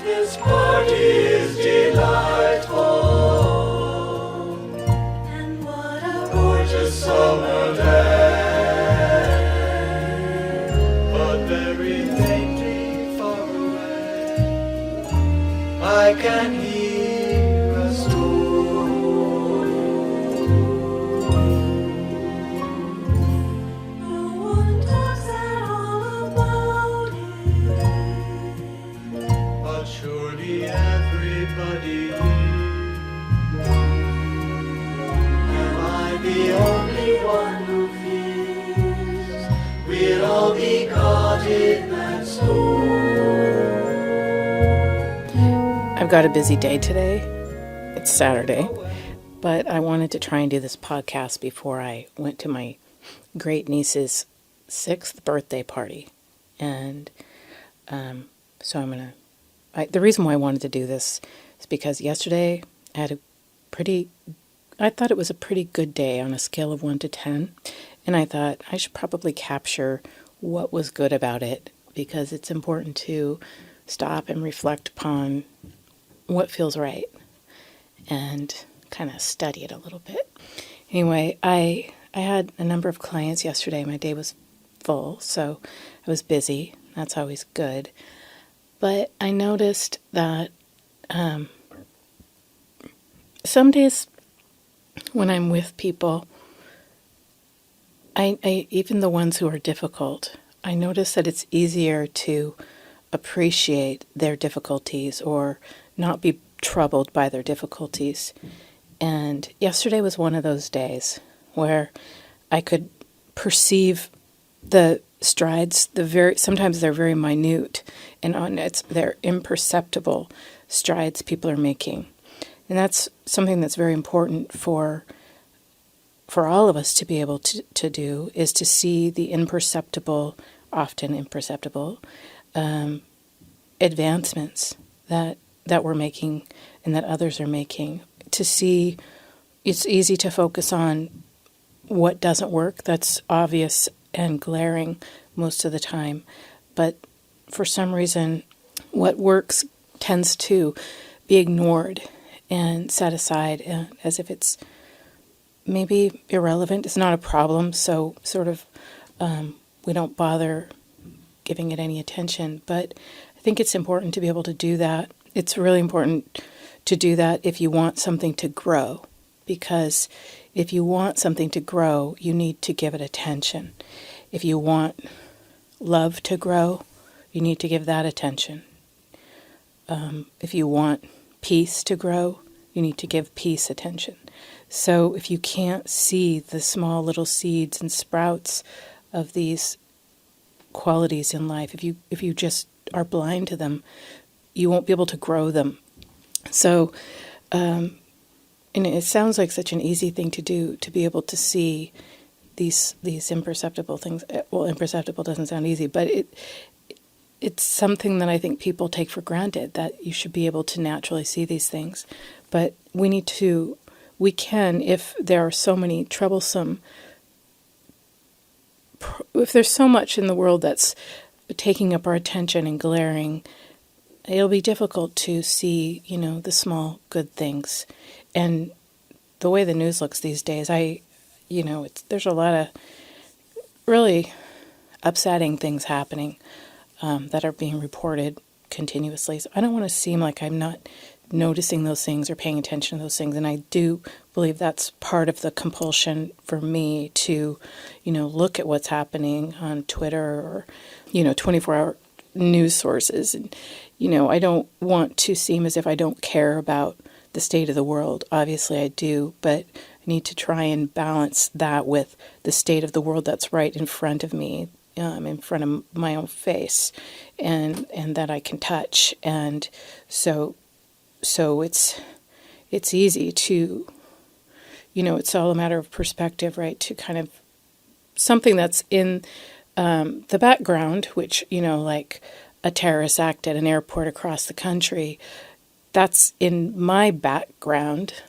This party is delightful, and what a gorgeous summer day. But very faintly far away, I can hear a storm. No one talks at all about it, but surely everybody. Am I the only one who feels we'll all be caught in that storm? I've got a busy day today. It's Saturday, but I wanted to try and do this podcast before I went to my great niece's 6th birthday party. And so I'm going to... The reason why I wanted to do this is because yesterday I thought it was a pretty good day on a scale of 1 to 10. And I thought I should probably capture what was good about it, because it's important to stop and reflect upon what feels right and kind of study it a little bit. Anyway, I had a number of clients yesterday. My day was full, so I was busy. That's always good. But I noticed that some days when I'm with people, I even the ones who are difficult, I notice that it's easier to appreciate their difficulties or not be troubled by their difficulties. And yesterday was one of those days where I could perceive the strides, sometimes they're very minute, and they're imperceptible strides people are making. And that's something that's very important for all of us to be able to do, is to see the imperceptible, often imperceptible, advancements that we're making and that others are making. To see, it's easy to focus on what doesn't work. That's obvious and glaring most of the time. But for some reason, what works tends to be ignored and set aside as if it's maybe irrelevant. It's not a problem, so sort of we don't bother giving it any attention. But I think it's important to be able to do that. It's really important to do that if you want something to grow, because if you want something to grow, you need to give it attention. If you want love to grow, you need to give that attention. If you want peace to grow, you need to give peace attention. So if you can't see the small little seeds and sprouts of these qualities in life, if you just are blind to them, you won't be able to grow them. So, and it sounds like such an easy thing to do, to be able to see these imperceptible things. Well, imperceptible doesn't sound easy, but it's something that I think people take for granted, that you should be able to naturally see these things. But we can, if there are so many troublesome, if there's so much in the world that's taking up our attention and glaring, it'll be difficult to see, the small good things. And the way the news looks these days, there's a lot of really upsetting things happening that are being reported continuously. So I don't want to seem like I'm not noticing those things or paying attention to those things. And I do believe that's part of the compulsion for me to, look at what's happening on Twitter or, 24-hour news sources. And, I don't want to seem as if I don't care about the state of the world. Obviously I do, but I need to try and balance that with the state of the world that's right in front of me, in front of my own face, and that I can touch. And so it's easy to, it's all a matter of perspective, right? To kind of something that's in the background, which, like a terrorist act at an airport across the country, that's in my background,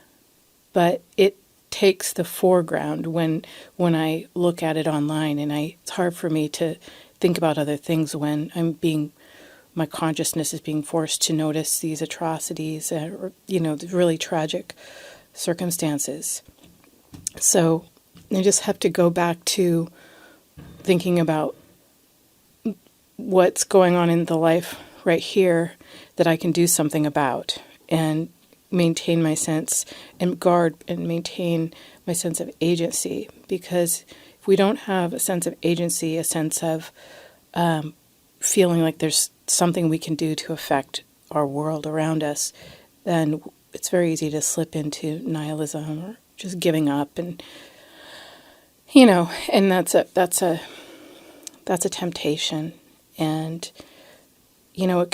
but it takes the foreground when I look at it online, and it's hard for me to think about other things when I'm being my consciousness is being forced to notice these atrocities or, the really tragic circumstances. So I just have to go back to thinking about what's going on in the life right here that I can do something about and maintain my sense and guard and maintain my sense of agency. Because if we don't have a sense of agency, a sense of feeling like there's something we can do to affect our world around us, then it's very easy to slip into nihilism or just giving up, and and that's a temptation. And it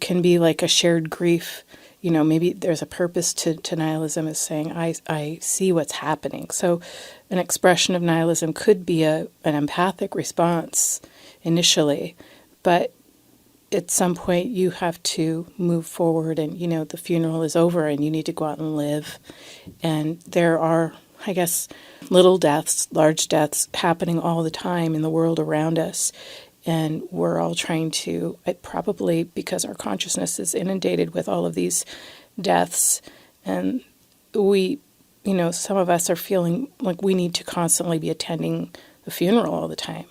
can be like a shared grief. Maybe there's a purpose to nihilism, is saying I see what's happening. So an expression of nihilism could be an empathic response initially, but at some point you have to move forward, and the funeral is over and you need to go out and live. And there are, I guess, little deaths, large deaths happening all the time in the world around us. And we're all trying to, probably because our consciousness is inundated with all of these deaths, and we, some of us are feeling like we need to constantly be attending the funeral all the time,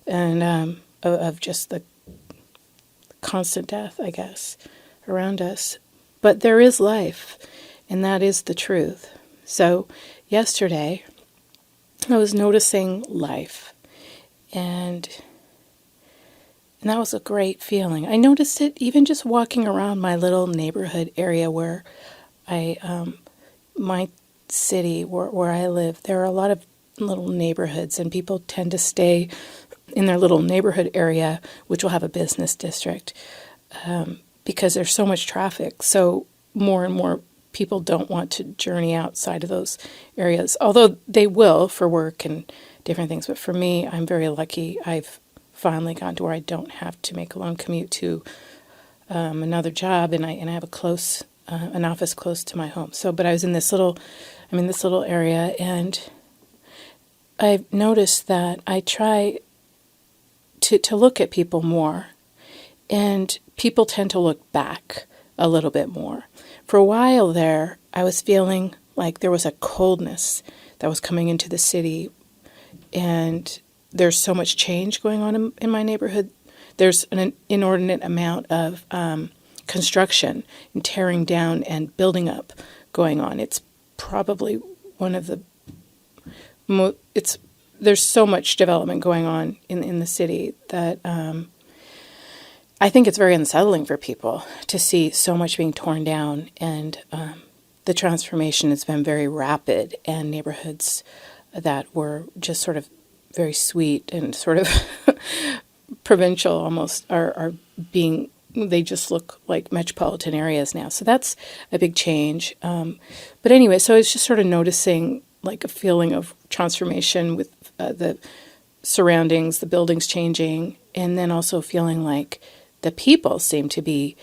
and of just the constant death, I guess, around us. But there is life, and that is the truth. So yesterday, I was noticing life, and that was a great feeling. I noticed it even just walking around my little neighborhood area where my city, where I live. There are a lot of little neighborhoods, and people tend to stay in their little neighborhood area, which will have a business district, because there's so much traffic. So more and more people don't want to journey outside of those areas, although they will for work and different things. But for me, I'm very lucky. I've finally gotten to where I don't have to make a long commute to another job, and I have an office close to my home. So, but I'm in this little area, and I've noticed that I try to look at people more, and people tend to look back a little bit more. For a while there, I was feeling like there was a coldness that was coming into the city, and there's so much change going on in my neighborhood. There's an inordinate amount of construction and tearing down and building up going on. It's probably one of the there's so much development going on in the city that I think it's very unsettling for people to see so much being torn down, and the transformation has been very rapid, and neighborhoods that were just sort of very sweet and sort of provincial almost are being, they just look like metropolitan areas now. So that's a big change. But anyway, so I was just sort of noticing like a feeling of transformation with the surroundings, the buildings changing, and then also feeling like the people seem to be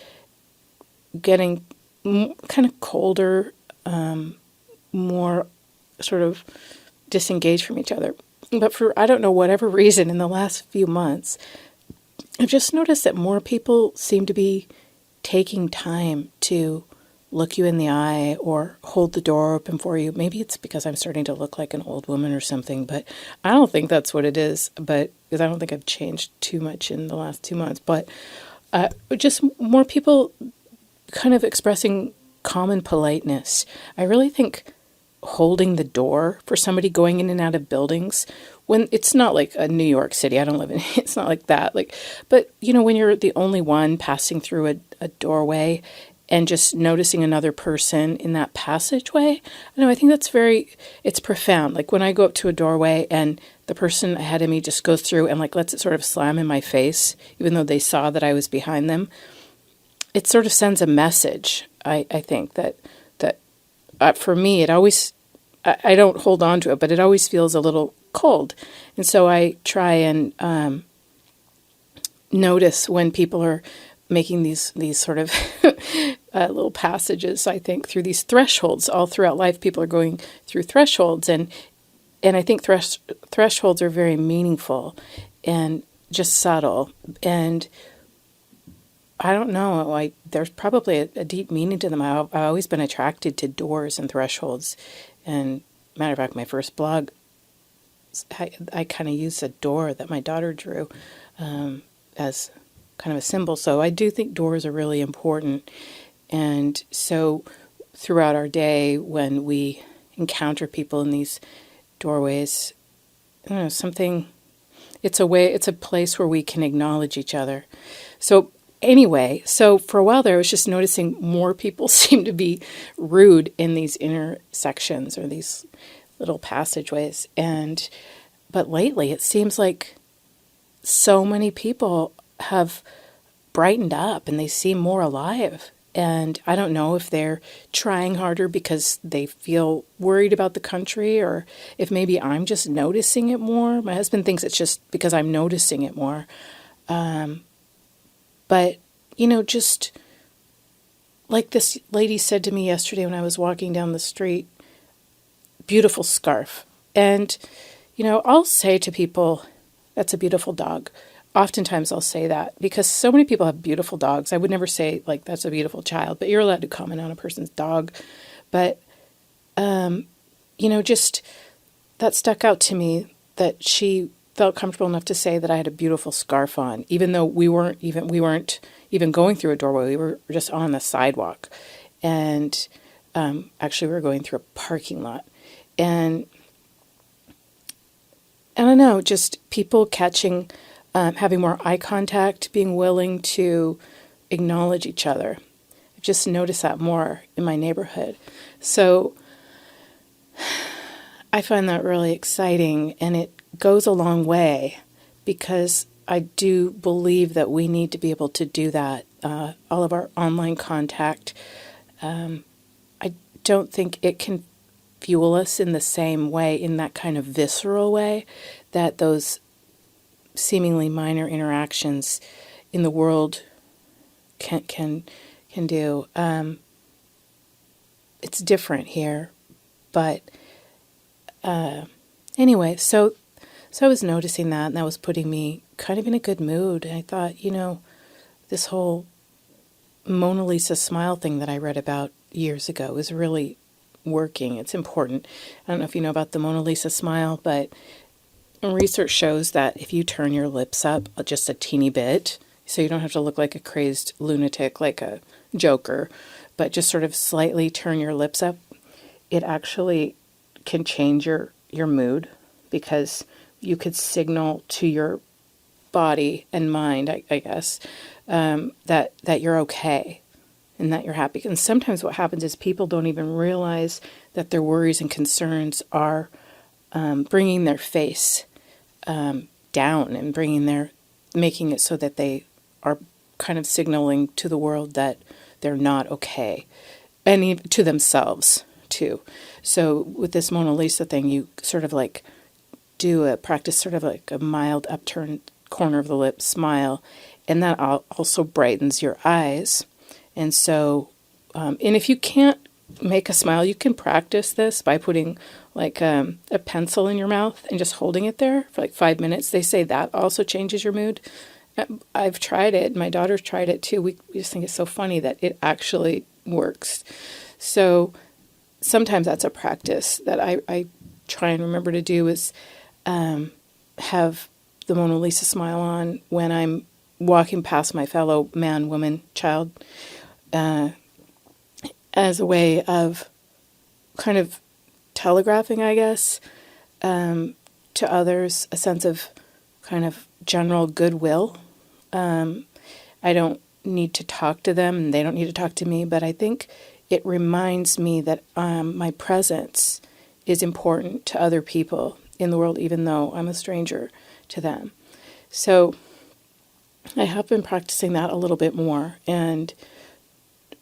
getting kind of colder, more sort of disengaged from each other. But for, I don't know, whatever reason, in the last few months, I've just noticed that more people seem to be taking time to look you in the eye or hold the door open for you. Maybe it's because I'm starting to look like an old woman or something, but I don't think that's what it is. But because I don't think I've changed too much in the last 2 months. But just more people kind of expressing common politeness. I really think holding the door for somebody going in and out of buildings, when it's not like a New York City, I don't live in, it's not like that. But when you're the only one passing through a doorway and just noticing another person in that passageway, I think that's it's profound. Like when I go up to a doorway and the person ahead of me just goes through and lets it sort of slam in my face, even though they saw that I was behind them, it sort of sends a message. I think that for me, it always, I don't hold on to it, but it always feels a little cold. And so I try and notice when people are making these sort of little passages, I think, through these thresholds. All throughout life, people are going through thresholds. And I think thresholds are very meaningful and just subtle. And I don't know. There's probably a deep meaning to them. I've always been attracted to doors and thresholds. And matter of fact, my first blog, I kind of used a door that my daughter drew as kind of a symbol. So I do think doors are really important. And so throughout our day, when we encounter people in these doorways, I don't know, it's a place where we can acknowledge each other. So anyway, so for a while there, I was just noticing more people seem to be rude in these intersections or these little passageways. But lately it seems like so many people have brightened up and they seem more alive. And I don't know if they're trying harder because they feel worried about the country, or if maybe I'm just noticing it more. My husband thinks it's just because I'm noticing it more. But, just like this lady said to me yesterday when I was walking down the street, beautiful scarf. And, I'll say to people, that's a beautiful dog. Oftentimes I'll say that because so many people have beautiful dogs. I would never say, like, that's a beautiful child, but you're allowed to comment on a person's dog. But, just that stuck out to me, that she felt comfortable enough to say that I had a beautiful scarf on, even though we weren't even going through a doorway. We were just on the sidewalk. And actually, we were going through a parking lot. And I don't know, just people catching, having more eye contact, being willing to acknowledge each other. I've just noticed that more in my neighborhood. So I find that really exciting, and it goes a long way because I do believe that we need to be able to do that. All of our online contact, I don't think it can fuel us in the same way, in that kind of visceral way that those seemingly minor interactions in the world can do. It's different here, but anyway, so I was noticing that, and that was putting me kind of in a good mood. And I thought, this whole Mona Lisa smile thing that I read about years ago is really working. It's important. I don't know if you know about the Mona Lisa smile, but research shows that if you turn your lips up just a teeny bit, so you don't have to look like a crazed lunatic, like a joker, but just sort of slightly turn your lips up, it actually can change your mood, because you could signal to your body and mind, I guess, that you're okay and that you're happy. And sometimes what happens is people don't even realize that their worries and concerns are bringing their face down and making it so that they are kind of signaling to the world that they're not okay, and even to themselves too. So with this Mona Lisa thing, you sort of like practice sort of like a mild upturned corner of the lip smile, and that also brightens your eyes. And so, and if you can't make a smile, you can practice this by putting like a pencil in your mouth and just holding it there for like 5 minutes. They say that also changes your mood. I've tried it. My daughter's tried it too. We just think it's so funny that it actually works. So sometimes that's a practice that I try and remember to do, is have the Mona Lisa smile on when I'm walking past my fellow man, woman, child, as a way of kind of telegraphing, I guess, to others a sense of kind of general goodwill. I don't need to talk to them, and they don't need to talk to me, but I think it reminds me that my presence is important to other people in the world, even though I'm a stranger to them. So I have been practicing that a little bit more, and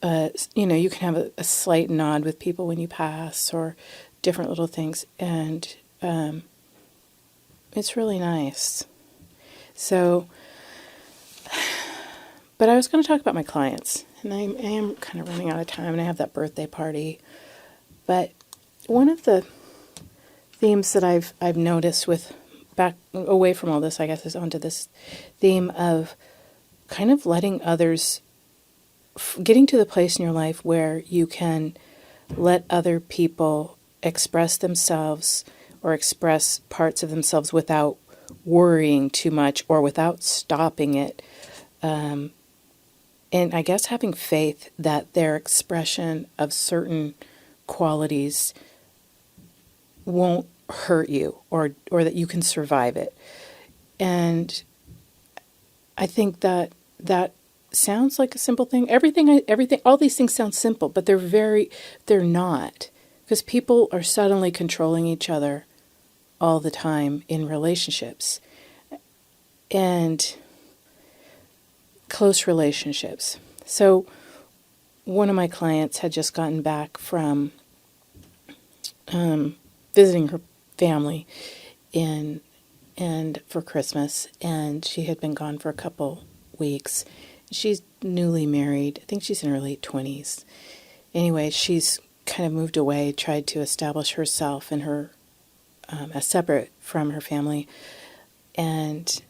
you can have a slight nod with people when you pass, or different little things, and it's really nice. So, but I was going to talk about my clients, and I am kind of running out of time, and I have that birthday party. But one of the themes that I've noticed with back away from all this, I guess, is onto this theme of kind of letting others getting to the place in your life where you can let other people express themselves or express parts of themselves without worrying too much or without stopping it. And I guess having faith that their expression of certain qualities won't hurt you, or that you can survive it. And I think that that sounds like a simple thing. Everything, all these things sound simple, but they're not, because people are suddenly controlling each other all the time in relationships and close relationships. So one of my clients had just gotten back from visiting her family and for Christmas, and she had been gone for a couple weeks. She's newly married. I think she's in her late 20s. Anyway, she's kind of moved away, tried to establish herself and her as separate from her family, and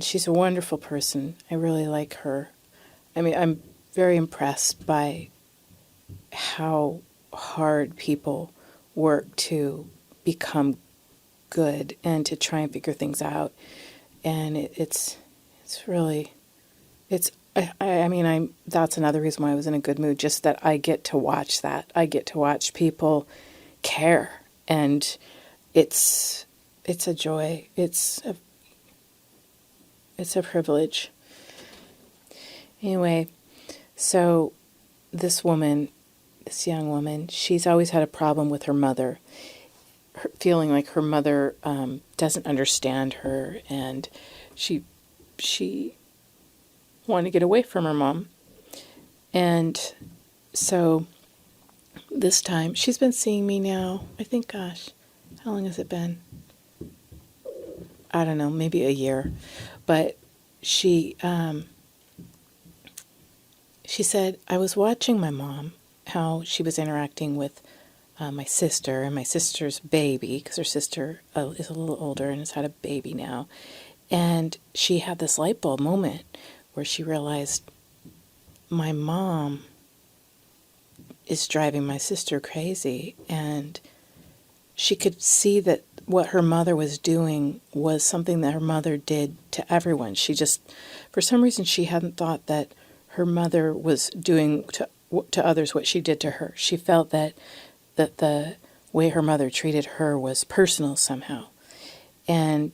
she's a wonderful person. I really like her. I mean, I'm very impressed by how hard people work to become good and to try and figure things out. And it's really, I mean, that's another reason why I was in a good mood, just that I get to watch that. I get to watch people care, and it's a joy. It's a privilege. Anyway, so this young woman, she's always had a problem with her mother, feeling like her mother doesn't understand her, and she wanted to get away from her mom. And so this time, she's been seeing me now, I think, gosh, how long has it been? I don't know, maybe a year. But she said, I was watching my mom, how she was interacting with my sister and my sister's baby, because her sister is a little older and has had a baby now. And she had this light bulb moment where she realized my mom is driving my sister crazy, and she could see that what her mother was doing was something that her mother did to everyone. She just, for some reason, she hadn't thought that her mother was doing to others what she did to her. She felt that the way her mother treated her was personal somehow. And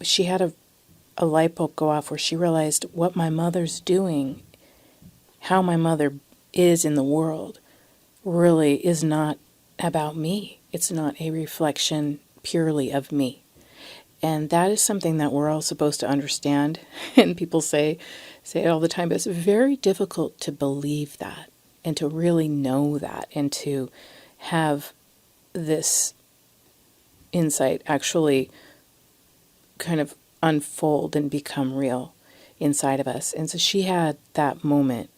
she had a light bulb go off where she realized what my mother's doing, how my mother is in the world, really is not about me. It's not a reflection purely of me. And that is something that we're all supposed to understand. And people say it all the time, but it's very difficult to believe that and to really know that and to have this insight actually kind of unfold and become real inside of us. And so she had that moment,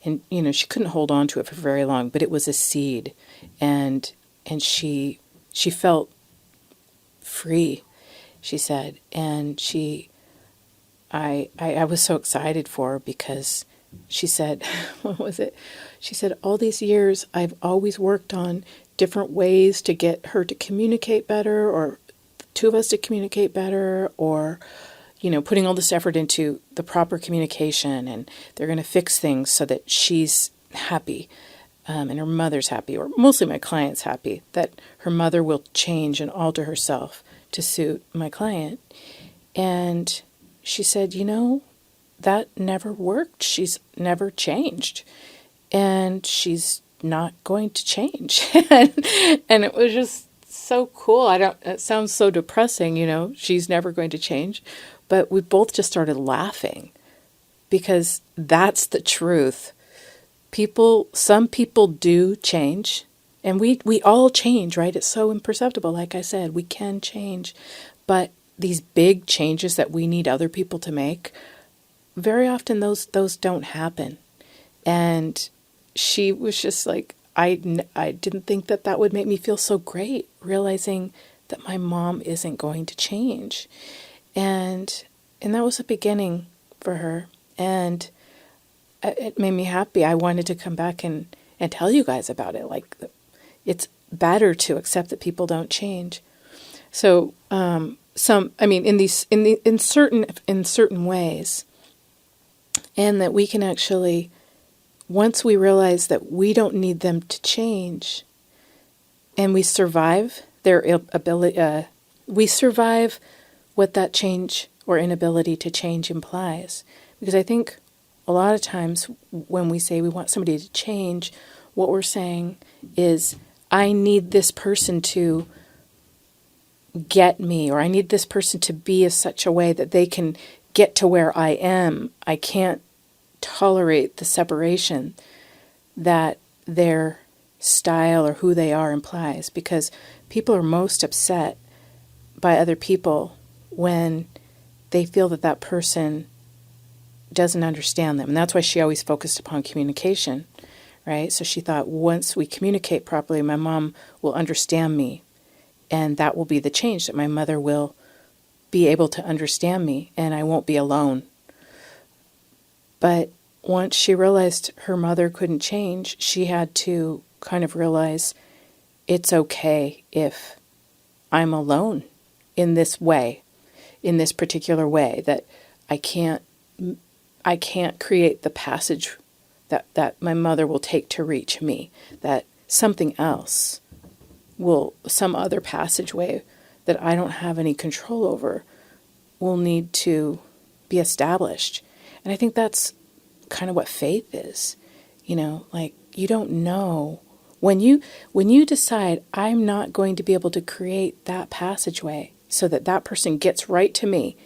and she couldn't hold on to it for very long, but it was a seed, and she felt free, she said. And I was so excited for her, because she said, what was it? She said, all these years I've always worked on different ways to get her to communicate better, or the two of us to communicate better, or, putting all this effort into the proper communication, and they're going to fix things so that she's happy, and her mother's happy, or mostly my client's happy, that her mother will change and alter herself to suit my client. And she said, that never worked. She's never changed, and she's not going to change. And it was just so cool. It sounds so depressing, she's never going to change. But we both just started laughing, because that's the truth. Some people do change, and we all change, right? It's so imperceptible. Like I said, we can change, but these big changes that we need other people to make, very often those don't happen. And she was just like, I didn't think that would make me feel so great, realizing that my mom isn't going to change. And that was a beginning for her. And it made me happy. I wanted to come back and tell you guys about it. Like, it's better to accept that people don't change. So, in certain ways, and that we can actually, once we realize that we don't need them to change, and we survive their ability, we survive what that change or inability to change implies. Because I think a lot of times when we say we want somebody to change, what we're saying is, I need this person to get me, or I need this person to be in such a way that they can get to where I am. I can't tolerate the separation that their style or who they are implies, because people are most upset by other people when they feel that that person doesn't understand them. And that's why she always focused upon communication, right? So she thought, once we communicate properly, my mom will understand me, and that will be the change, that my mother will be able to understand me and I won't be alone. But once she realized her mother couldn't change, she had to kind of realize it's okay if I'm alone in this way, in this particular way, that I can't create the passage that my mother will take to reach me, that something else some other passageway that I don't have any control over will need to be established. And I think that's kind of what faith is. Like, you don't know. When you decide, I'm not going to be able to create that passageway so that that person gets right to me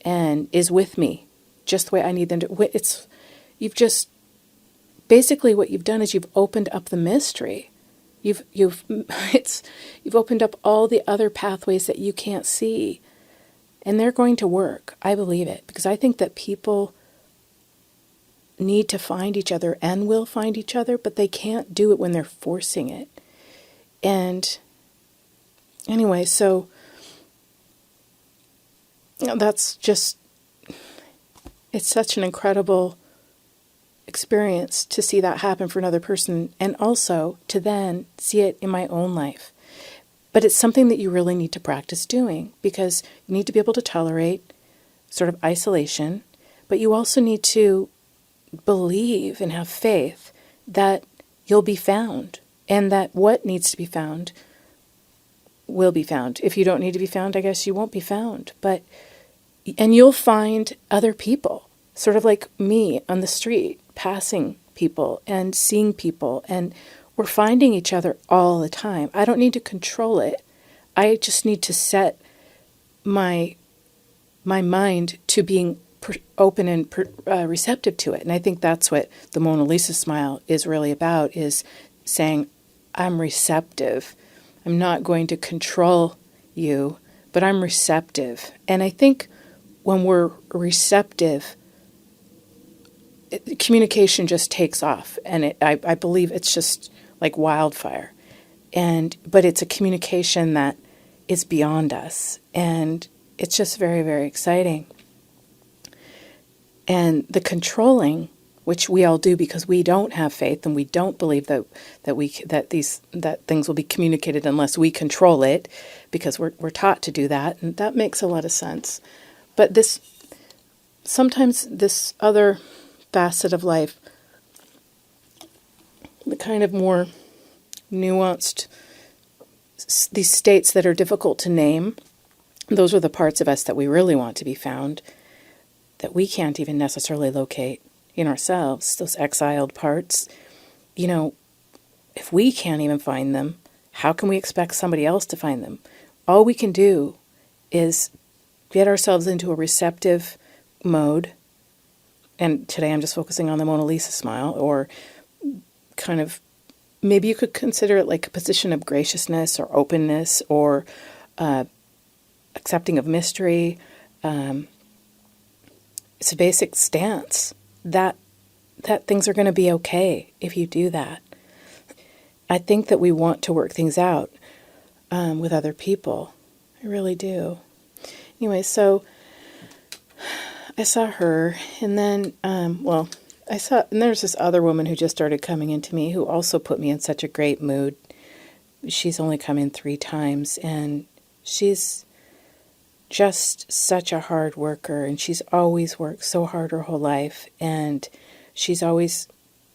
and is with me just the way I need them to. Basically what you've done is you've opened up the mystery. You've opened up all the other pathways that you can't see, and they're going to work. I believe it, because I think that people need to find each other and will find each other, but they can't do it when they're forcing it. And anyway, so that's just, it's such an incredible experience to see that happen for another person, and also to then see it in my own life. But it's something that you really need to practice doing, because you need to be able to tolerate sort of isolation, but you also need to believe and have faith that you'll be found, and that what needs to be found will be found. If you don't need to be found, I guess you won't be found. And you'll find other people, sort of like me on the street, passing people and seeing people, and we're finding each other all the time. I don't need to control it. I just need to set my mind to being open and receptive to it. And I think that's what the Mona Lisa smile is really about, is saying, I'm receptive. I'm not going to control you, but I'm receptive. And I think when we're receptive, communication just takes off, and I believe it's just like wildfire. But it's a communication that is beyond us, and it's just very, very exciting. And the controlling, which we all do because we don't have faith and we don't believe that things will be communicated unless we control it, because we're taught to do that, and that makes a lot of sense. But sometimes this other facet of life, the kind of more nuanced, these states that are difficult to name, those are the parts of us that we really want to be found, that we can't even necessarily locate in ourselves, those exiled parts. If we can't even find them, how can we expect somebody else to find them? All we can do is get ourselves into a receptive mode. And today I'm just focusing on the Mona Lisa smile, or kind of, maybe you could consider it like a position of graciousness or openness, or accepting of mystery. It's a basic stance that things are going to be okay if you do that. I think that we want to work things out with other people. I really do. Anyway, so I saw her, and then, I saw, and there's this other woman who just started coming into me who also put me in such a great mood. She's only come in 3 times, and she's just such a hard worker, and she's always worked so hard her whole life, and she's always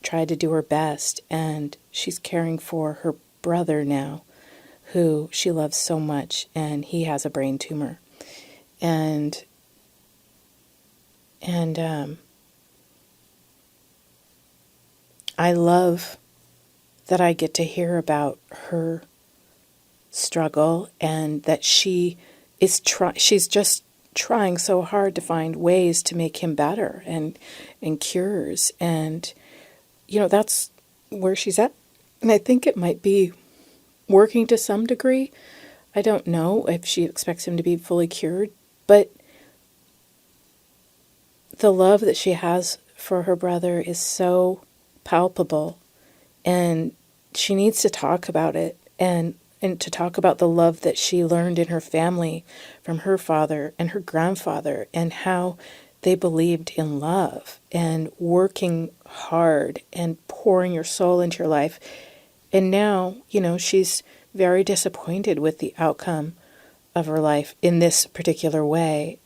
tried to do her best, and she's caring for her brother now, who she loves so much, and he has a brain tumor. And I love that I get to hear about her struggle, and that she is she's just trying so hard to find ways to make him better, and cures, and that's where she's at. And I think it might be working to some degree. I don't know if she expects him to be fully cured, but the love that she has for her brother is so palpable, and she needs to talk about it, and to talk about the love that she learned in her family from her father and her grandfather, and how they believed in love and working hard and pouring your soul into your life. And now, she's very disappointed with the outcome of her life in this particular way,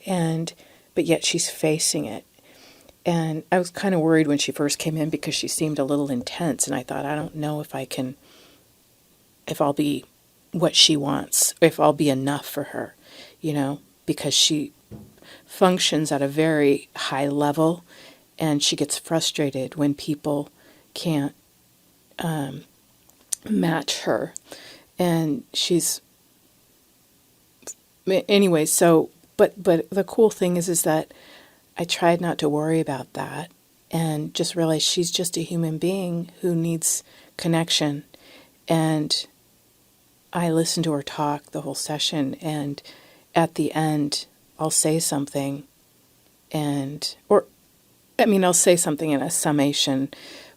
but yet she's facing it. And I was kind of worried when she first came in because she seemed a little intense, and I thought, I don't know if I'll be what she wants, if I'll be enough for her, because she functions at a very high level, and she gets frustrated when people can't match her. And anyway, but the cool thing is that I tried not to worry about that, and just realize she's just a human being who needs connection. And I listened to her talk the whole session, and at the end, I'll say something, I'll say something in a summation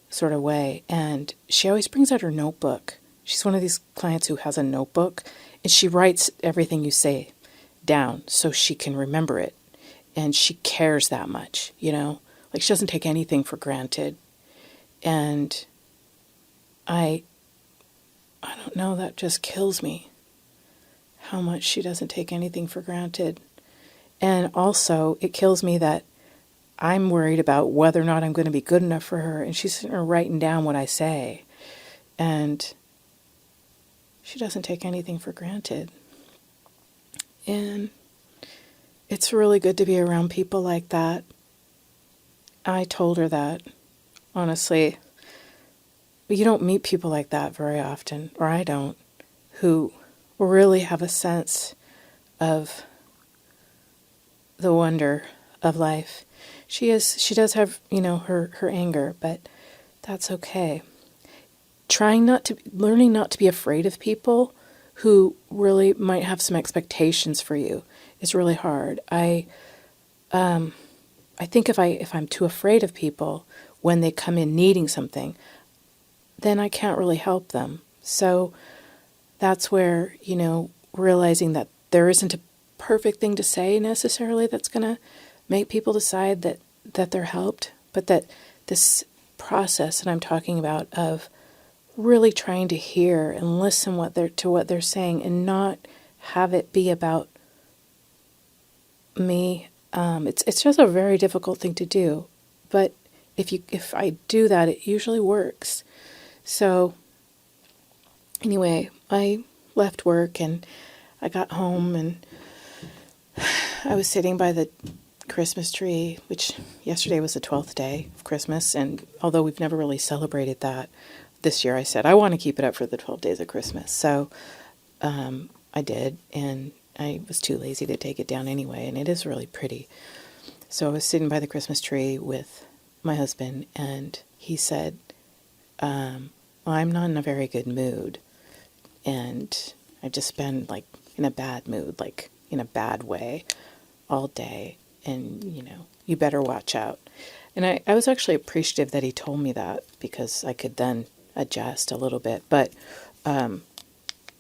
sort of way, and she always brings out her notebook. She's one of these clients who has a notebook, and she writes everything you say down so she can remember it, and she cares that much, like she doesn't take anything for granted. And I don't know, that just kills me, how much she doesn't take anything for granted. And also, it kills me that I'm worried about whether or not I'm going to be good enough for her, and she's sitting there writing down what I say. And she doesn't take anything for granted. And it's really good to be around people like that. I told her that, honestly. But you don't meet people like that very often, or I don't, who really have a sense of the wonder of life. She does have, her anger, but that's okay. Learning not to be afraid of people who really might have some expectations for you is really hard. I think if I'm too afraid of people when they come in needing something, then I can't really help them. So that's where, realizing that there isn't a perfect thing to say necessarily that's going to make people decide that they're helped, but that this process that I'm talking about of really trying to hear and listen to what they're saying, and not have it be about me. It's just a very difficult thing to do, but if I do that, it usually works. So anyway, I left work and I got home, and I was sitting by the Christmas tree, which yesterday was the 12th day of Christmas, and although we've never really celebrated that, this year I said I want to keep it up for the 12 days of Christmas. So I did, and I was too lazy to take it down anyway, and it is really pretty. So I was sitting by the Christmas tree with my husband, and he said, well, I'm not in a very good mood, and I've just been like in a bad mood, like in a bad way all day, and you better watch out. And I was actually appreciative that he told me that, because I could then adjust a little bit. But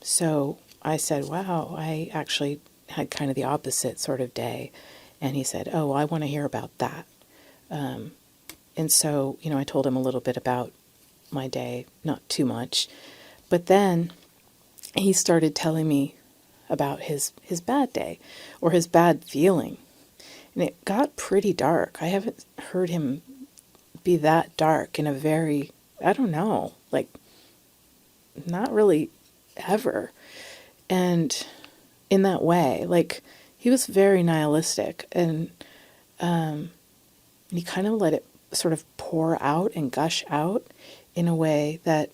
so I said, wow, I actually had kind of the opposite sort of day. And he said, oh, well, I want to hear about that. And so, I told him a little bit about my day, not too much. But then he started telling me about his bad day or his bad feeling. And it got pretty dark. I haven't heard him be that dark in a very, I don't know, like, not really ever. And in that way, like, he was very nihilistic, and he kind of let it sort of pour out and gush out in a way that,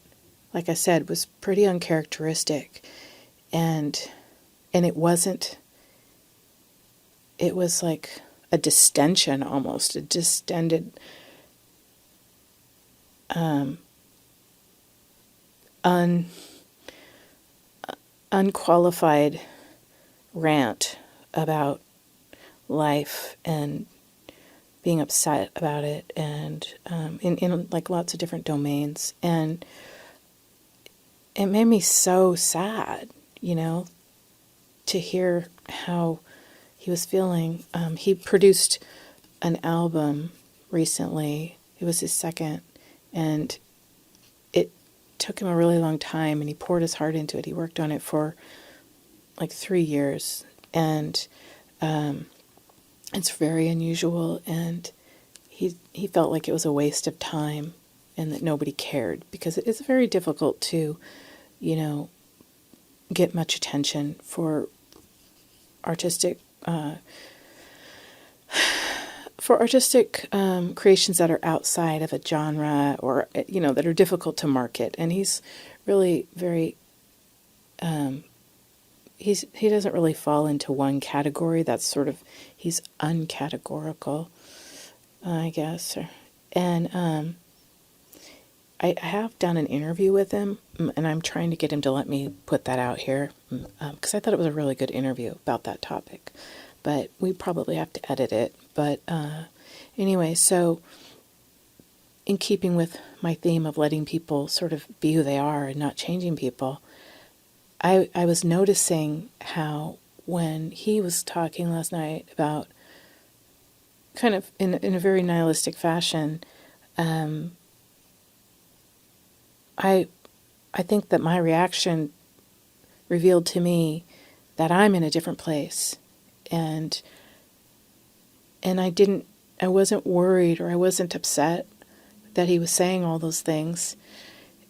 like I said, was pretty uncharacteristic. And it wasn't, it was like a distension almost, a distended, unqualified rant about life and being upset about it, and in like lots of different domains. And it made me so sad, to hear how he was feeling. He produced an album recently. It was his second, and it took him a really long time, and he poured his heart into it. He worked on it for like 3 years, and it's very unusual, and he felt like it was a waste of time and that nobody cared, because it's very difficult to, get much attention for artistic creations that are outside of a genre, or that are difficult to market. And he's really very he doesn't really fall into one category. That's sort of, he's uncategorical, I guess. And I have done an interview with him, and I'm trying to get him to let me put that out here, because I thought it was a really good interview about that topic. But we probably have to edit it. But anyway, so in keeping with my theme of letting people sort of be who they are and not changing people, I was noticing how when he was talking last night about, kind of in a very nihilistic fashion, I think that my reaction revealed to me that I'm in a different place, and I wasn't worried, or I wasn't upset that he was saying all those things.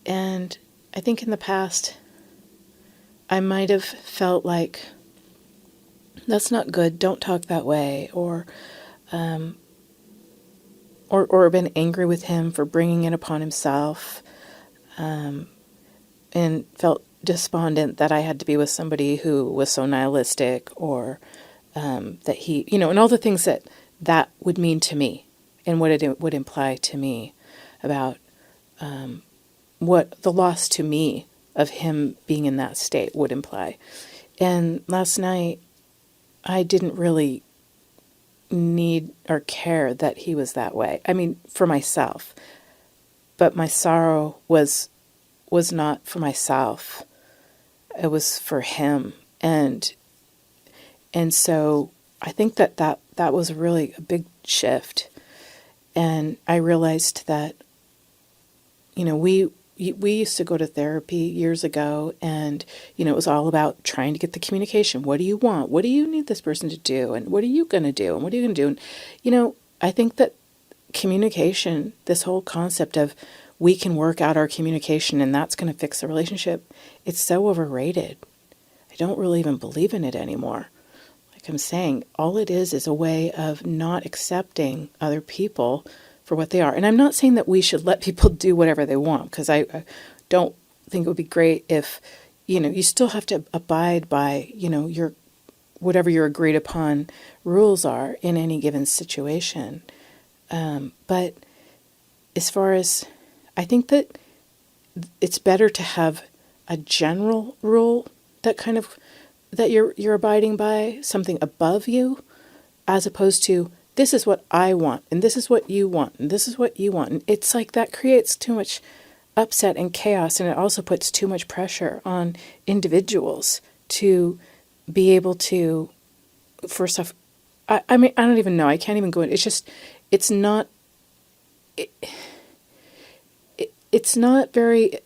And I think in the past I might have felt like, that's not good, don't talk that way, or been angry with him for bringing it upon himself, and felt despondent that I had to be with somebody who was so nihilistic, or that he, and all the things that would mean to me, and what it would imply to me about what the loss to me of him being in that state would imply. And last night, I didn't really need or care that he was that way. I mean, for myself. But my sorrow was not for myself. It was for him. And so I think that was really a big shift. And I realized that, we used to go to therapy years ago, and, it was all about trying to get the communication. What do you want? What do you need this person to do? And what are you going to do? And what are you going to do? And, I think that communication, this whole concept of we can work out our communication and that's going to fix the relationship, it's so overrated. I don't really even believe in it anymore. Like I'm saying, all it is a way of not accepting other people for what they are. And I'm not saying that we should let people do whatever they want, because I don't think it would be great if, you still have to abide by, your whatever your agreed upon rules are in any given situation. But as far as, I think that it's better to have a general rule that you're abiding by, something above you, as opposed to, this is what I want, and this is what you want, and this is what you want. And it's like that creates too much upset and chaos, and it also puts too much pressure on individuals to be able to, first off, I mean, I don't even know, I can't even go in. It's just, it's not it's not very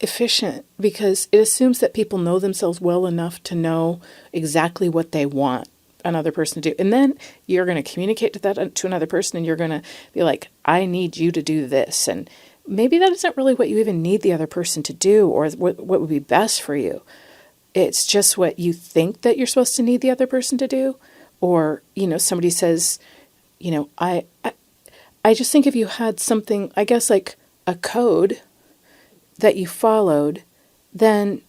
efficient because it assumes that people know themselves well enough to know exactly what they want another person to do. And then you're going to communicate to another person, and you're going to be like, I need you to do this. And maybe that isn't really what you even need the other person to do, or what would be best for you. It's just what you think that you're supposed to need the other person to do. Or, somebody says, I just think if you had something, I guess like a code that you followed, then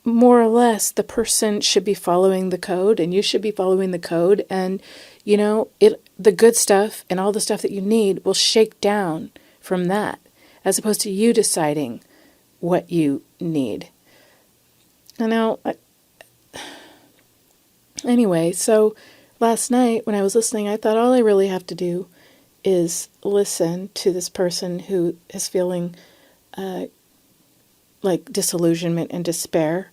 more or less the person should be following the code, and you should be following the code. And, the good stuff and all the stuff that you need will shake down from that, as opposed to you deciding what you need. And now, anyway, so last night when I was listening, I thought all I really have to do is listen to this person who is feeling like disillusionment and despair,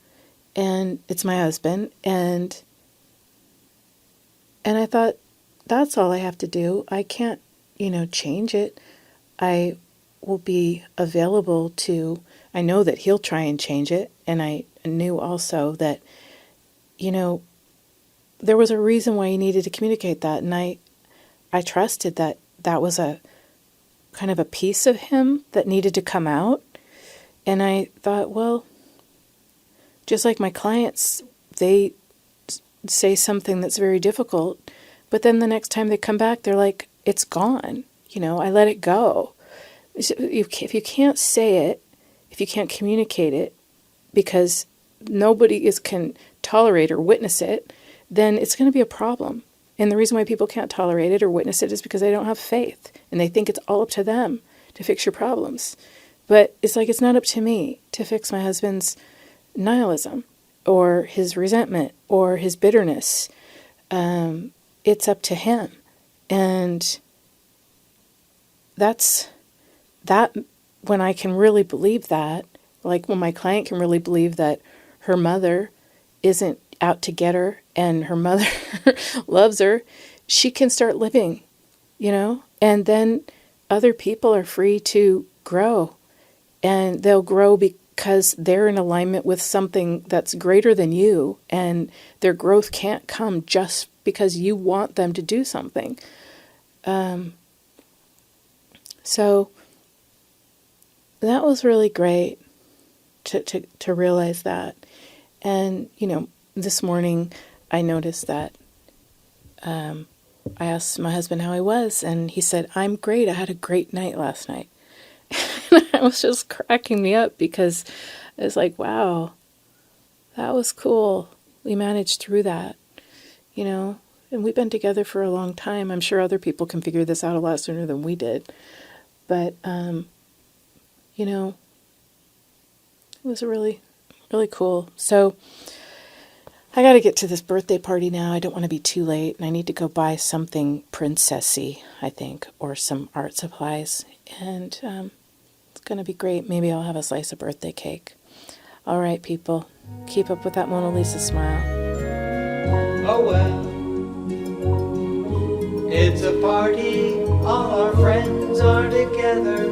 and it's my husband, and I thought, that's all I have to do. I can't, change it. I will be available to, I know that he'll try and change it, and I knew also that, there was a reason why he needed to communicate that, and I trusted that that was a kind of a piece of him that needed to come out. And I thought, well, just like my clients, they say something that's very difficult, but then the next time they come back, they're like, it's gone. I let it go. If you can't say it, if you can't communicate it, because nobody can tolerate or witness it, then it's going to be a problem. And the reason why people can't tolerate it or witness it is because they don't have faith, and they think it's all up to them to fix your problems. But it's like, it's not up to me to fix my husband's nihilism or his resentment or his bitterness. It's up to him. And that's that, when I can really believe that, like when my client can really believe that her mother isn't out to get her and her mother loves her, she can start living, and then other people are free to grow. And they'll grow because they're in alignment with something that's greater than you. And their growth can't come just because you want them to do something. So that was really great to realize that. And, this morning I noticed that I asked my husband how he was. And he said, I'm great. I had a great night last night. It was just cracking me up because it was like, wow, that was cool. We managed through that, and we've been together for a long time. I'm sure other people can figure this out a lot sooner than we did. But, it was really, really cool. So I got to get to this birthday party now. I don't want to be too late, and I need to go buy something princessy, I think, or some art supplies. And, it's going to be great. Maybe I'll have a slice of birthday cake. All right, people. Keep up with that Mona Lisa smile. Oh well, it's a party. All our friends are together,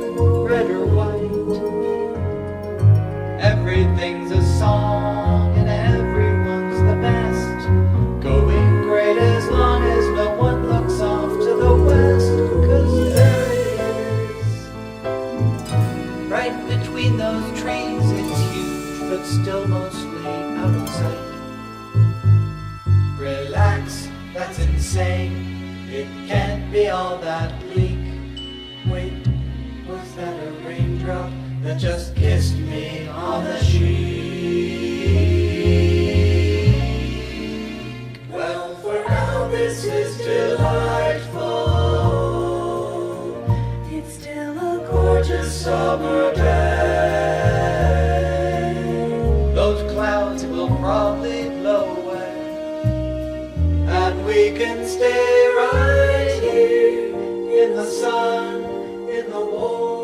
red or white. Everything's a song and everyone's the best. Going great as long as no one looks off to the west. 'Cause there it is, right between those trees. It's huge, but still mostly out of sight. Relax, that's insane. It can't be all that bleak. Wait, was that a raindrop that just kissed me on the cheek? Well, for now this is delightful. It's still a gorgeous summer day. Those clouds will probably blow away, and we can stay right here in the sun, in the warm